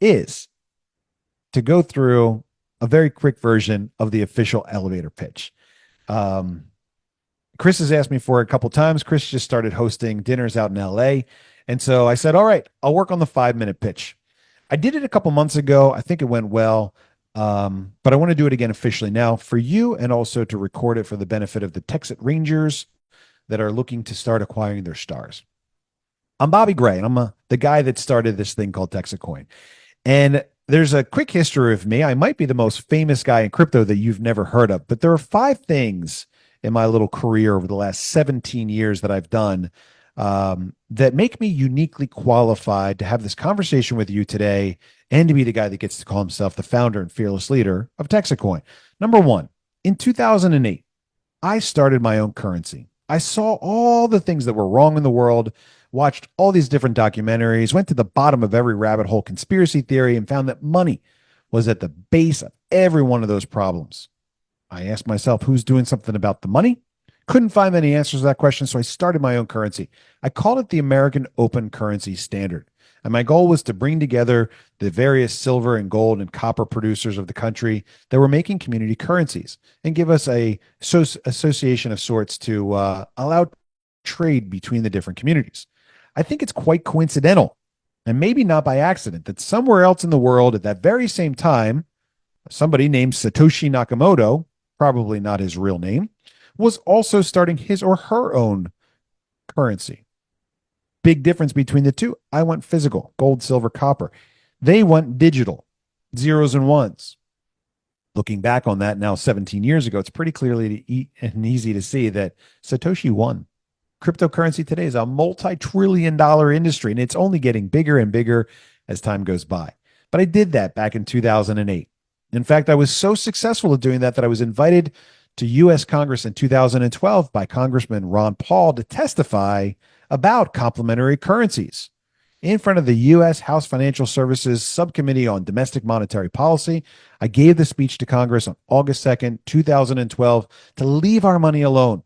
is to go through a very quick version of the official elevator pitch. Um, Chris has asked me for it a couple times. Chris just started hosting dinners out in LA. And so I said, all right, I'll work on the 5 minute pitch. I did it a couple months ago. I think it went well. But I want to do it again officially now for you and also to record it for the benefit of the Texas Rangers that are looking to start acquiring their stars. I'm Bobby Gray, and I'm the guy that started this thing called TEXITcoin. And there's a quick history of me. I might be the most famous guy in crypto that you've never heard of, but there are 5 things in my little career over the last 17 years that I've done that make me uniquely qualified to have this conversation with you today and to be the guy that gets to call himself the founder and fearless leader of TEXITcoin. Number one, in 2008, I started my own currency. I saw all the things that were wrong in the world, watched all these different documentaries, went to the bottom of every rabbit hole conspiracy theory, and found that money was at the base of every one of those problems. I asked myself, who's doing something about the money? Couldn't find any answers to that question, so I started my own currency. I called it the American Open Currency Standard. And my goal was to bring together the various silver and gold and copper producers of the country that were making community currencies and give us a association of sorts to allow trade between the different communities. I think it's quite coincidental, and maybe not by accident, that somewhere else in the world at that very same time, somebody named Satoshi Nakamoto, probably not his real name, was also starting his or her own currency. Big difference between the two. I went physical, gold, silver, copper. They went digital, zeros and ones. Looking back on that now 17 years ago, it's pretty clearly and easy to see that Satoshi won. Cryptocurrency today is a multi-trillion-dollar industry, and it's only getting bigger and bigger as time goes by. But I did that back in 2008. In fact, I was so successful at doing that I was invited to U.S. Congress in 2012 by Congressman Ron Paul to testify about complementary currencies in front of the U.S. House Financial Services Subcommittee on Domestic Monetary Policy. I gave the speech to Congress on August 2nd, 2012, to leave our money alone.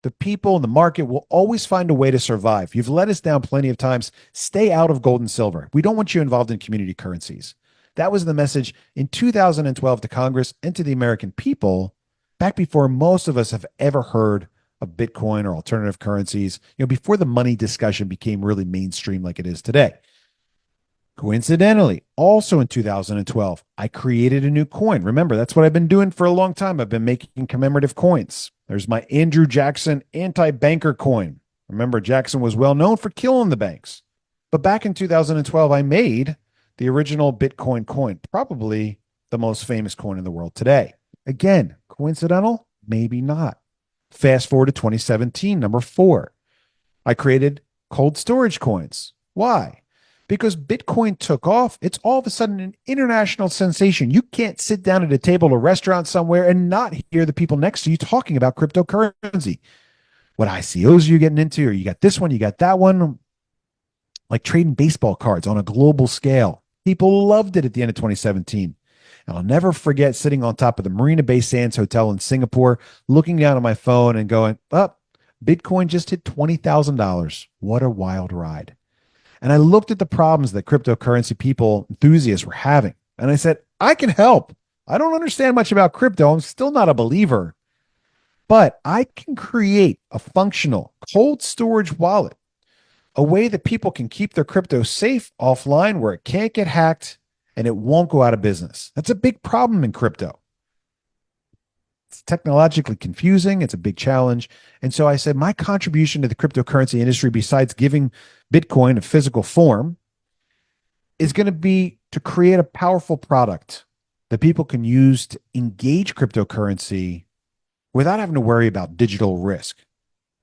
The people in the market will always find a way to survive. You've let us down plenty of times. Stay out of gold and silver. We don't want you involved in community currencies. That was the message in 2012 to Congress and to the American people back before most of us have ever heard of Bitcoin or alternative currencies, before the money discussion became really mainstream like it is today. Coincidentally, also in 2012, I created a new coin. Remember, that's what I've been doing for a long time. I've been making commemorative coins. There's my Andrew Jackson anti-banker coin. Remember, Jackson was well known for killing the banks. But back in 2012, I made the original Bitcoin coin, probably the most famous coin in the world today. Again, coincidental? Maybe not. Fast forward to 2017, number 4. I created cold storage coins. Why? Because Bitcoin took off. It's all of a sudden an international sensation. You can't sit down at a table at a restaurant somewhere and not hear the people next to you talking about cryptocurrency. What ICOs are you getting into? Or you got this one, you got that one. Like trading baseball cards on a global scale. People loved it at the end of 2017. And I'll never forget sitting on top of the Marina Bay Sands Hotel in Singapore, looking down at my phone and going, Bitcoin just hit $20,000. What a wild ride. And I looked at the problems that cryptocurrency people, enthusiasts were having. And I said, I can help. I don't understand much about crypto. I'm still not a believer. But I can create a functional cold storage wallet, a way that people can keep their crypto safe offline where it can't get hacked and it won't go out of business. That's a big problem in crypto. It's technologically confusing. It's a big challenge. And so I said, my contribution to the cryptocurrency industry, besides giving Bitcoin a physical form, is going to be to create a powerful product that people can use to engage cryptocurrency without having to worry about digital risk.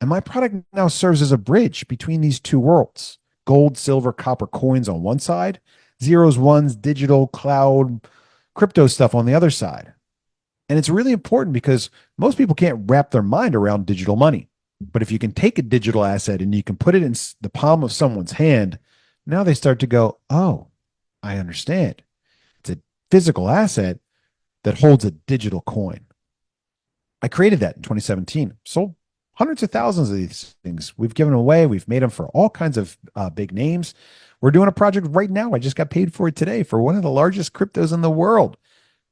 And my product now serves as a bridge between these two worlds: gold, silver, copper coins on one side, zeros, ones, digital, cloud, crypto stuff on the other side. And it's really important because most people can't wrap their mind around digital money. But if you can take a digital asset and you can put it in the palm of someone's hand, now they start to go, oh, I understand. It's a physical asset that holds a digital coin. I created that in 2017. Sold hundreds of thousands of these things. We've given away. We've made them for all kinds of big names. We're doing a project right now. I just got paid for it today for one of the largest cryptos in the world.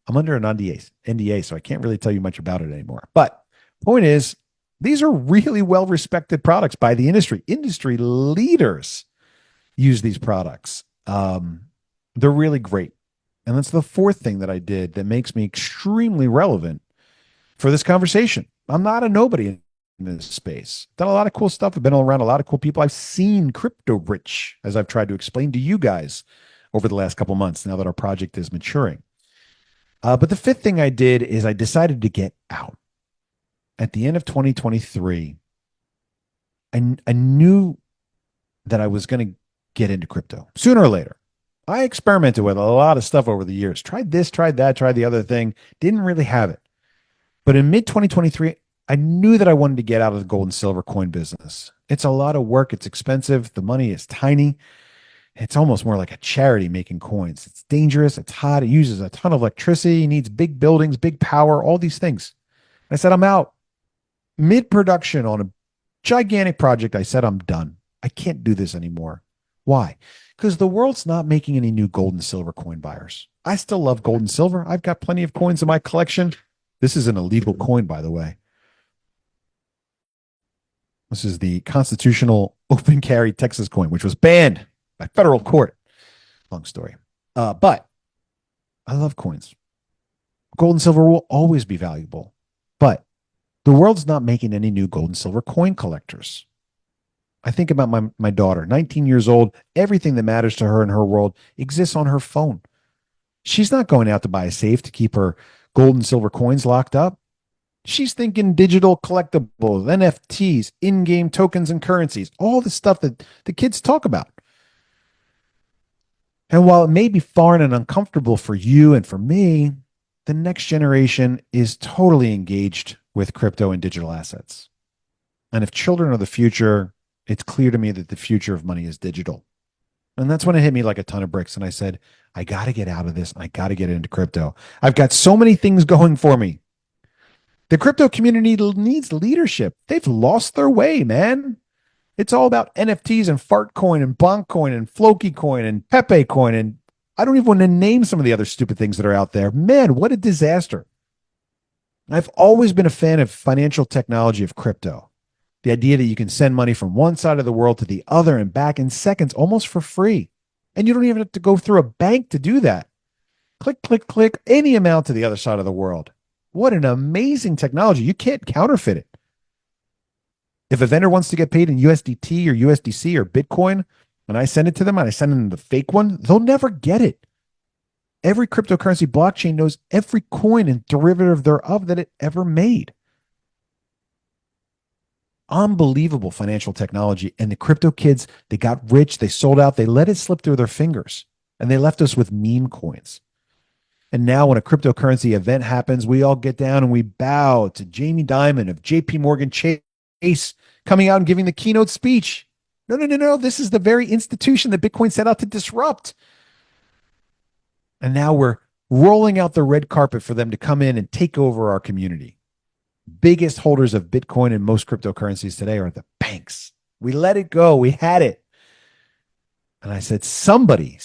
I'm under an NDA, so I can't really tell you much about it anymore. But point is, these are really well respected products by the industry. Industry leaders use these products. They're really great. And that's the fourth thing that I did that makes me extremely relevant for this conversation. I'm not a nobody in this space. Done a lot of cool stuff. I've been around a lot of cool people. I've seen crypto rich, as I've tried to explain to you guys over the last couple months now that our project is maturing. But the fifth thing I did is I decided to get out. At the end of 2023, I knew that I was going to get into crypto sooner or later. I experimented with a lot of stuff over the years. Tried this, tried that, tried the other thing. Didn't really have it. But in mid 2023, I knew that I wanted to get out of the gold and silver coin business. It's a lot of work. It's expensive. The money is tiny. It's almost more like a charity making coins. It's dangerous. It's hot. It uses a ton of electricity. It needs big buildings, big power, all these things. I said, I'm out. Mid production on a gigantic project. I said, I'm done. I can't do this anymore. Why? Because the world's not making any new gold and silver coin buyers. I still love gold and silver. I've got plenty of coins in my collection. This is an illegal coin, by the way. This is the constitutional open carry Texas coin, which was banned by federal court. Long story. But I love coins. Gold and silver will always be valuable. But the world's not making any new gold and silver coin collectors. I think about my daughter, 19 years old. Everything that matters to her in her world exists on her phone. She's not going out to buy a safe to keep her gold and silver coins locked up. She's thinking digital collectibles, NFTs, in-game tokens and currencies, all the stuff that the kids talk about. And while it may be foreign and uncomfortable for you and for me, the next generation is totally engaged with crypto and digital assets. And if children are the future, it's clear to me that the future of money is digital. And that's when it hit me like a ton of bricks. And I said, I got to get out of this. I got to get into crypto. I've got so many things going for me. The crypto community needs leadership. They've lost their way, man. It's all about NFTs and fart coin and bonk coin and Floki coin and Pepe coin. And I don't even want to name some of the other stupid things that are out there. Man, what a disaster. I've always been a fan of financial technology of crypto. The idea that you can send money from one side of the world to the other and back in seconds, almost for free. And you don't even have to go through a bank to do that. Click, click, click, any amount to the other side of the world. What an amazing technology. You can't counterfeit it. If a vendor wants to get paid in USDT or USDC or Bitcoin, and I send it to them and I send them the fake one, they'll never get it. Every cryptocurrency blockchain knows every coin and derivative thereof that it ever made. Unbelievable financial technology. And the crypto kids, they got rich, they sold out, they let it slip through their fingers, and they left us with meme coins. And now when a cryptocurrency event happens, we all get down and we bow to Jamie Dimon of JP Morgan Chase coming out and giving the keynote speech. No. This is the very institution that Bitcoin set out to disrupt. And now we're rolling out the red carpet for them to come in and take over our community. Biggest holders of Bitcoin and most cryptocurrencies today are the banks. We let it go. We had it. And I said, somebody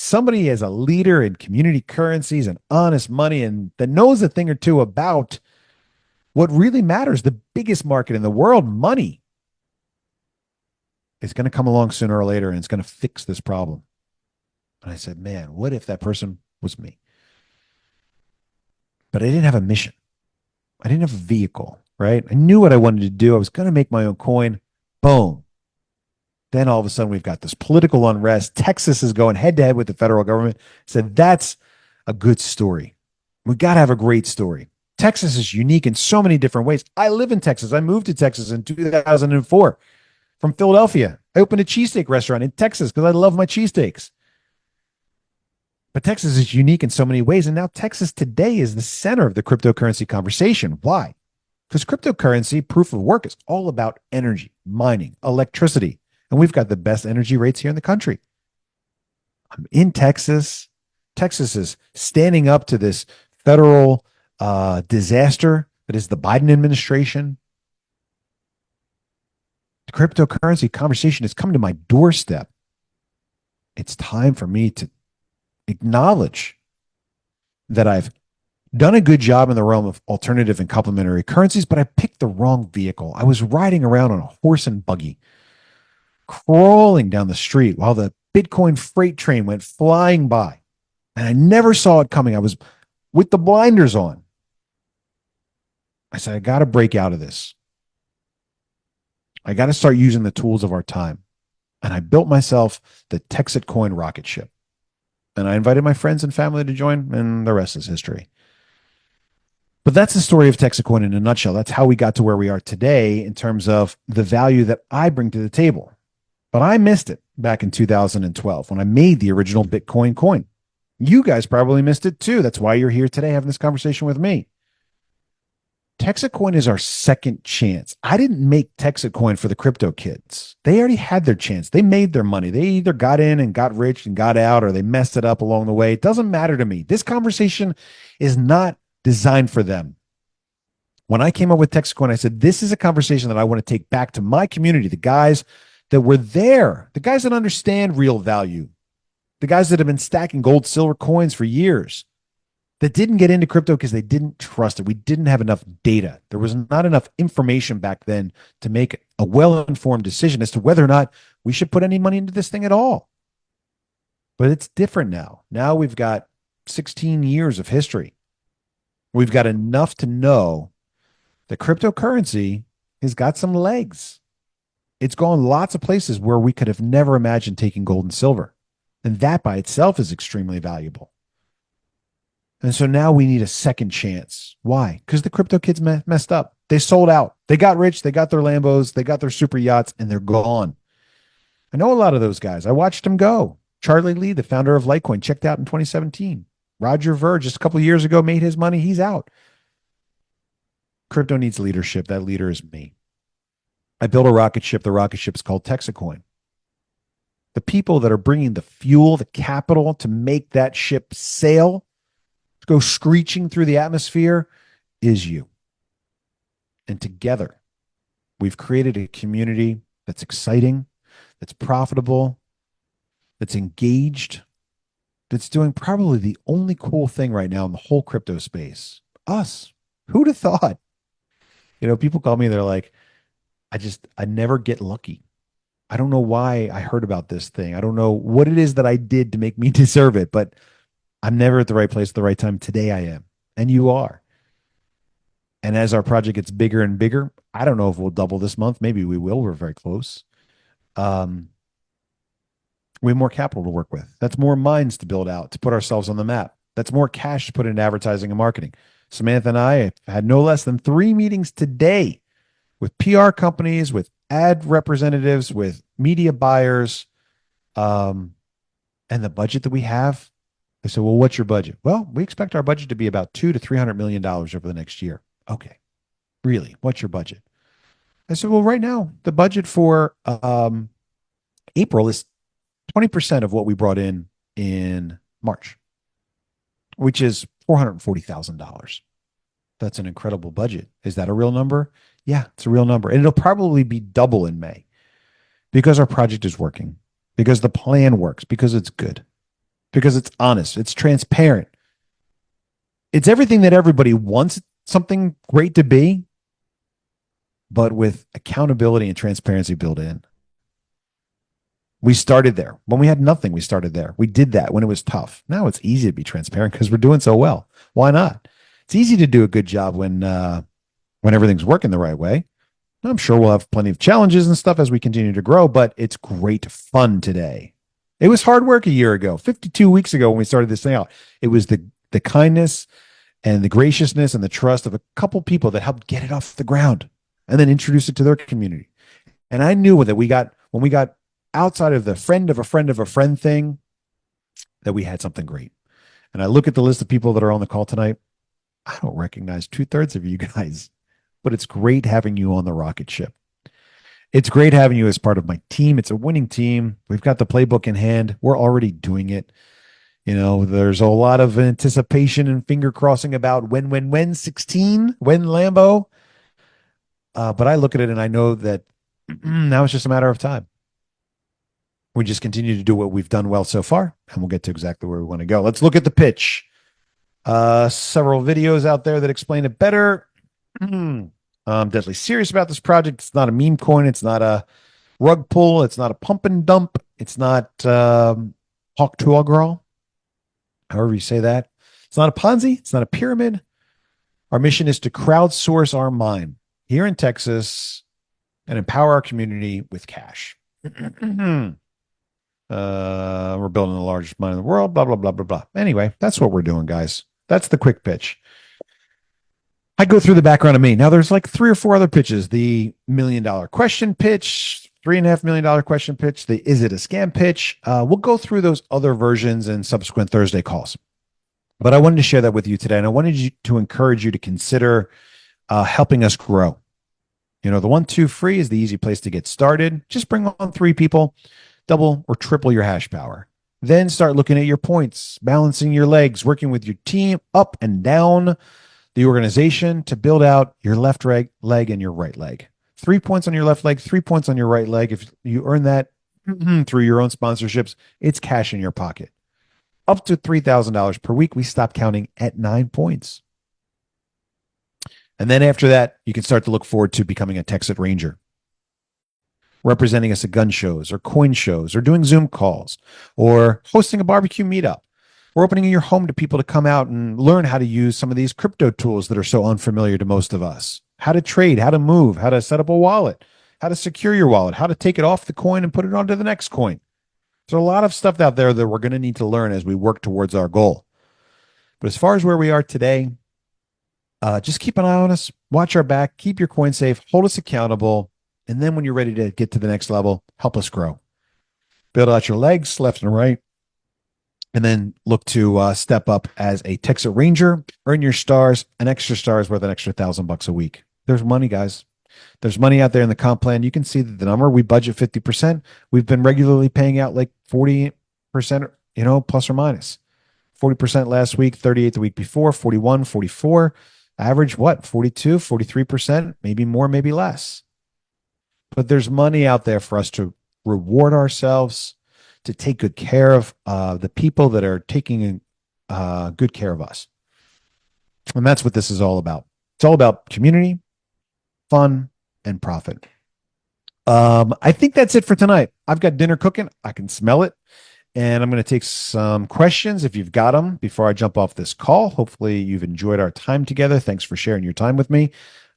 as a leader in community currencies and honest money and that knows a thing or two about what really matters, the biggest market in the world, money, is going to come along sooner or later and it's going to fix this problem. And I said, man, what if that person was me? But I didn't have a mission. I didn't have a vehicle, right? I knew what I wanted to do. I was going to make my own coin. Boom. Then all of a sudden we've got this political unrest. Texas is going head to head with the federal government. Said that's a good story. We got to have a great story. Texas is unique in so many different ways. I live in Texas. I moved to Texas in 2004 from Philadelphia. I opened a cheesesteak restaurant in Texas because I love my cheesesteaks. But Texas is unique in so many ways. And now Texas today is the center of the cryptocurrency conversation. Why? Because cryptocurrency, proof of work, is all about energy, mining, electricity. And we've got the best energy rates here in the country. I'm in Texas. Texas is standing up to this federal disaster that is the Biden administration. The cryptocurrency conversation has come to my doorstep. it's time for me to acknowledge that I've done a good job in the realm of alternative and complementary currencies, but I picked the wrong vehicle. I was riding around on a horse and buggy, crawling down the street while the Bitcoin freight train went flying by. And I never saw it coming. I was with the blinders on. I said, I got to break out of this. I got to start using the tools of our time. And I built myself the TEXITcoin rocket ship. And I invited my friends and family to join, and the rest is history. But that's the story of TEXITcoin in a nutshell. That's how we got to where we are today in terms of the value that I bring to the table. But I missed it back in 2012 when I made the original Bitcoin coin. You guys probably missed it too. That's why you're here today having this conversation with me. TEXITcoin is our second chance. I didn't make TEXITcoin for the crypto kids. They already had their chance. They made their money. They either got in and got rich and got out, or they messed it up along the way. It doesn't matter to me. This conversation is not designed for them. When I came up with TEXITcoin, I said, this is a conversation that I want to take back to my community, the guys that were there, the guys that understand real value, the guys that have been stacking gold, silver coins for years, that didn't get into crypto because they didn't trust it. We didn't have enough data. There was not enough information back then to make a well-informed decision as to whether or not we should put any money into this thing at all. But it's different now. Now we've got 16 years of history. We've got enough to know that cryptocurrency has got some legs. It's gone lots of places where we could have never imagined taking gold and silver. And that by itself is extremely valuable. And so now we need a second chance. Why? Because the crypto kids messed up. They sold out. They got rich. They got their Lambos. They got their super yachts, and they're gone. I know a lot of those guys. I watched them go. Charlie Lee, the founder of Litecoin, checked out in 2017. Roger Ver, just a couple of years ago, made his money. He's out. Crypto needs leadership. That leader is me. I built a rocket ship. The rocket ship is called TEXITcoin. The people that are bringing the fuel, the capital to make that ship sail, go screeching through the atmosphere, is you. And together, we've created a community that's exciting, that's profitable, that's engaged, that's doing probably the only cool thing right now in the whole crypto space. Us. Who'd have thought? You know, people call me, they're like, I never get lucky. I don't know why I heard about this thing. I don't know what it is that I did to make me deserve it, but I'm never at the right place at the right time. Today I am, and you are. And as our project gets bigger and bigger, I don't know if we'll double this month. Maybe we will. We're very close. We have more capital to work with. That's more minds to build out, to put ourselves on the map. That's more cash to put into advertising and marketing. Samantha and I have had no less than 3 meetings today with PR companies, with ad representatives, with media buyers, and the budget that we have. They said, well, what's your budget? Well, we expect our budget to be about $200 to $300 million over the next year. Okay. Really? What's your budget? I said, well, right now, the budget for April is 20% of what we brought in March, which is $440,000. That's an incredible budget. Is that a real number? Yeah, it's a real number. And it'll probably be double in May because our project is working, because the plan works, because it's good, because it's honest, it's transparent. It's everything that everybody wants something great to be, but with accountability and transparency built in. We started there. When we had nothing, we started there. We did that when it was tough. Now it's easy to be transparent because we're doing so well. Why not? It's easy to do a good job when everything's working the right way. I'm sure we'll have plenty of challenges and stuff as we continue to grow, but it's great fun today. It was hard work a year ago, 52 weeks ago when we started this thing out. It was the kindness and the graciousness and the trust of a couple people that helped get it off the ground and then introduce it to their community. And I knew that when we got outside of the friend of a friend of a friend thing, that we had something great. And I look at the list of people that are on the call tonight. I don't recognize 2/3 of you guys, but it's great having you on the rocket ship. It's great having you as part of my team. It's a winning team. We've got the playbook in hand. We're already doing it. You know, there's a lot of anticipation and finger crossing about when 16, when Lambo. But I look at it and I know that now it's just a matter of time. We just continue to do what we've done well so far, and we'll get to exactly where we want to go. Let's look at the pitch. Several videos out there that explain it better. I'm deadly serious about this project. It's not a meme coin. It's not a rug pull. It's not a pump and dump. It's not hawk to hog, however you say that. It's not a Ponzi. It's not a pyramid. Our mission is to crowdsource our mine here in Texas and empower our community with cash. We're building the largest mine in the world, blah, blah, blah, blah, blah. Anyway, that's what we're doing, guys. That's the quick pitch. I go through the background of me. Now, there's like 3 or 4 other pitches. The $1 million question pitch, $3.5 million question pitch, the is it a scam pitch. We'll go through those other versions in subsequent Thursday calls. But I wanted to share that with you today, and I wanted to encourage you to consider helping us grow. You know, the 1-2 free is the easy place to get started. Just bring on 3 people, double or triple your hash power. Then start looking at your points, balancing your legs, working with your team up and down the organization to build out your left leg and your right leg. 3 points on your left leg, 3 points on your right leg. If you earn that through your own sponsorships, it's cash in your pocket. Up to $3,000 per week, we stop counting at 9 points. And then after that, you can start to look forward to becoming a Texit Ranger, representing us at gun shows or coin shows or doing Zoom calls or hosting a barbecue meetup or opening your home to people to come out and learn how to use some of these crypto tools that are so unfamiliar to most of us. How to trade, how to move, how to set up a wallet, how to secure your wallet, how to take it off the coin and put it onto the next coin. There's a lot of stuff out there that we're going to need to learn as we work towards our goal. But as far as where we are today, just keep an eye on us, watch our back, keep your coin safe, hold us accountable. And then when you're ready to get to the next level, help us grow. Build out your legs, left and right. And then look to step up as a Texit Ranger, earn your stars, an extra star is worth an extra $1,000 a week. There's money, guys. There's money out there in the comp plan. You can see that the number, we budget 50%. We've been regularly paying out like 40%, plus or minus. 40% last week, 38 the week before, 41, 44. Average what? 42, 43%, maybe more, maybe less. But there's money out there for us to reward ourselves, to take good care of the people that are taking good care of us. And that's what this is all about. It's all about community, fun, and profit. I think that's it for tonight. I've got dinner cooking. I can smell it. And I'm going to take some questions if you've got them before I jump off this call. Hopefully you've enjoyed our time together. Thanks for sharing your time with me.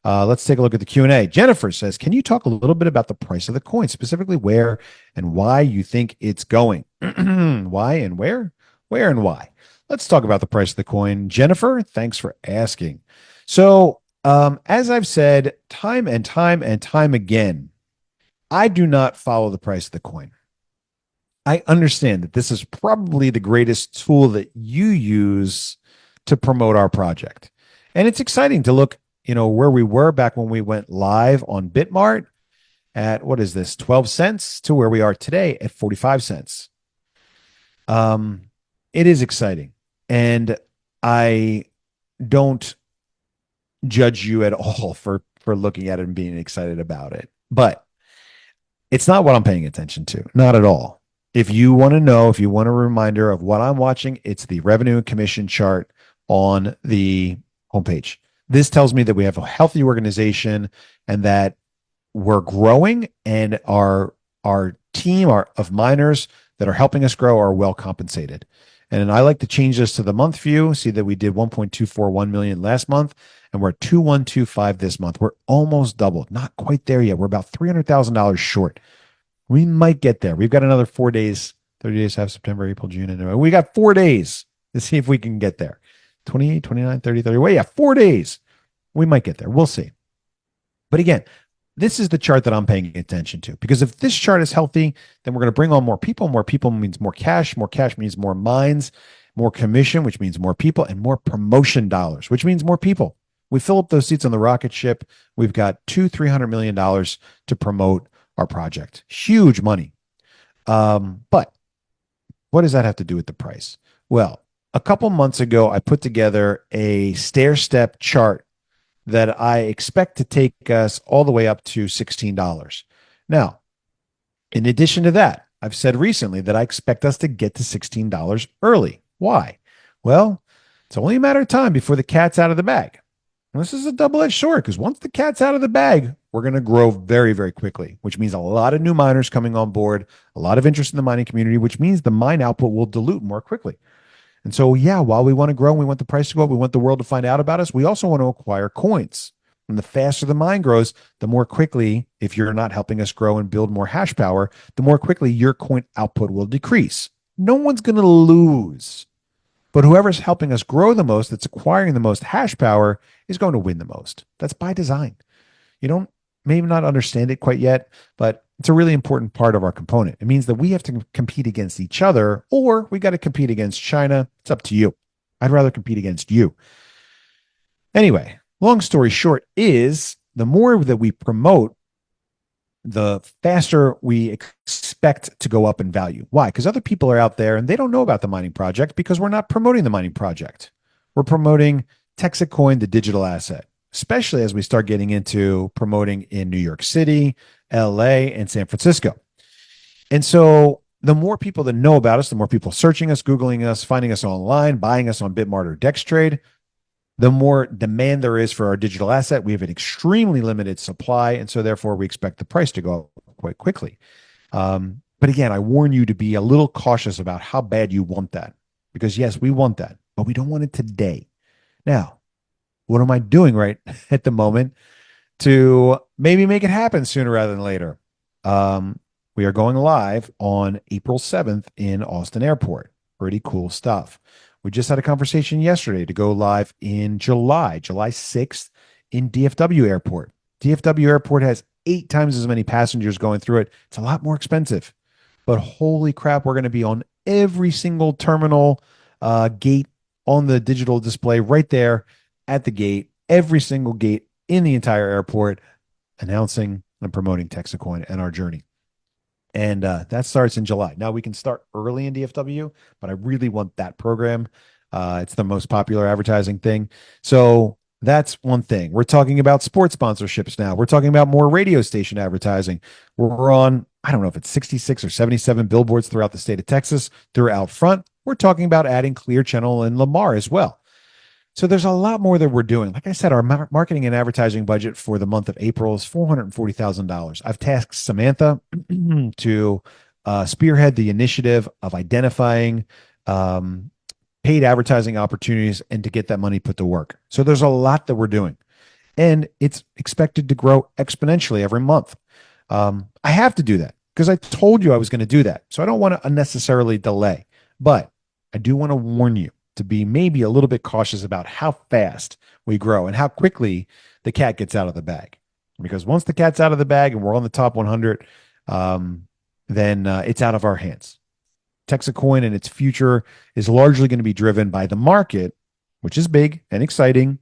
Let's take a look at the Q&A. Jennifer says, can you talk a little bit about the price of the coin, specifically where and why you think it's going? Why and where? Where and why? Let's talk about the price of the coin. Jennifer, thanks for asking. So as I've said time and time and time again, I do not follow the price of the coin. I understand that this is probably the greatest tool that you use to promote our project. And it's exciting to look, where we were back when we went live on Bitmart at, 12 cents to where we are today at 45 cents. It is exciting. And I don't judge you at all for looking at it and being excited about it. But it's not what I'm paying attention to. Not at all. If you want to know, if you want a reminder of what I'm watching, it's the revenue and commission chart on the homepage. This tells me that we have a healthy organization and that we're growing, and our team of miners that are helping us grow are well compensated. And I like to change this to the month view. See that we did 1.241 million last month, and we're at 2125 this month. We're almost doubled. Not quite there yet. We're about $300,000 short. We might get there. We've got another 4 days, 30 days, have September, April, June, and we got 4 days to see if we can get there. 28, 29, 30, 30. Well, yeah, 4 days. We might get there. We'll see. But again, this is the chart that I'm paying attention to, because if this chart is healthy, then we're going to bring on more people. More people means more cash. More cash means more mines, more commission, which means more people, and more promotion dollars, which means more people. We fill up those seats on the rocket ship. We've got $300 million to promote our project. Huge money. But what does that have to do with the price? Well, a couple months ago, I put together a stair-step chart that I expect to take us all the way up to $16. Now, in addition to that, I've said recently that I expect us to get to $16 early. Why? Well, it's only a matter of time before the cat's out of the bag. And this is a double-edged sword because once the cat's out of the bag, we're going to grow very, very quickly, which means a lot of new miners coming on board, a lot of interest in the mining community, which means the mine output will dilute more quickly. And so, yeah, while we want to grow and we want the price to go up, we want the world to find out about us, we also want to acquire coins. And the faster the mine grows, the more quickly, if you're not helping us grow and build more hash power, the more quickly your coin output will decrease. No one's going to lose. But whoever's helping us grow the most, that's acquiring the most hash power, is going to win the most. That's by design. You don't maybe not understand it quite yet, but it's a really important part of our component. It means that we have to compete against each other, or we got to compete against China. It's up to you. I'd rather compete against you. Anyway, long story short is the more that we promote, the faster we expect to go up in value. Why? Because other people are out there and they don't know about the mining project because we're not promoting the mining project. We're promoting TEXITcoin, the digital asset, especially as we start getting into promoting in New York City, LA, and San Francisco. And so the more people that know about us, the more people searching us, Googling us, finding us online, buying us on Bitmart or DexTrade, the more demand there is for our digital asset. We have an extremely limited supply, and so therefore we expect the price to go up quite quickly. But again, I warn you to be a little cautious about how bad you want that, because yes, we want that, but we don't want it today. Now, what am I doing right at the moment to maybe make it happen sooner rather than later? We are going live on April 7th in Austin Airport. Pretty cool stuff. We just had a conversation yesterday to go live in July 6th in DFW Airport. DFW Airport has 8 times as many passengers going through it. It's a lot more expensive, but holy crap, we're going to be on every single terminal gate on the digital display right there at the gate, every single gate in the entire airport, announcing and promoting TEXITcoin and our journey. And that starts in July. Now we can start early in DFW, but I really want that program. It's the most popular advertising thing. So that's one thing. We're talking about sports sponsorships now. We're talking about more radio station advertising. We're on, I don't know if it's 66 or 77 billboards throughout the state of Texas. They're out front. We're talking about adding Clear Channel and Lamar as well. So there's a lot more that we're doing. Like I said, our marketing and advertising budget for the month of April is $440,000. I've tasked Samantha to spearhead the initiative of identifying paid advertising opportunities and to get that money put to work. So there's a lot that we're doing, and it's expected to grow exponentially every month. I have to do that because I told you I was going to do that. So I don't want to unnecessarily delay, but I do want to warn you to be maybe a little bit cautious about how fast we grow and how quickly the cat gets out of the bag. Because once the cat's out of the bag and we're on the top 100, then it's out of our hands. TEXITcoin and its future is largely going to be driven by the market, which is big and exciting,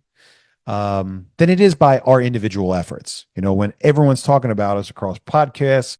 than it is by our individual efforts. You know, when everyone's talking about us across podcasts,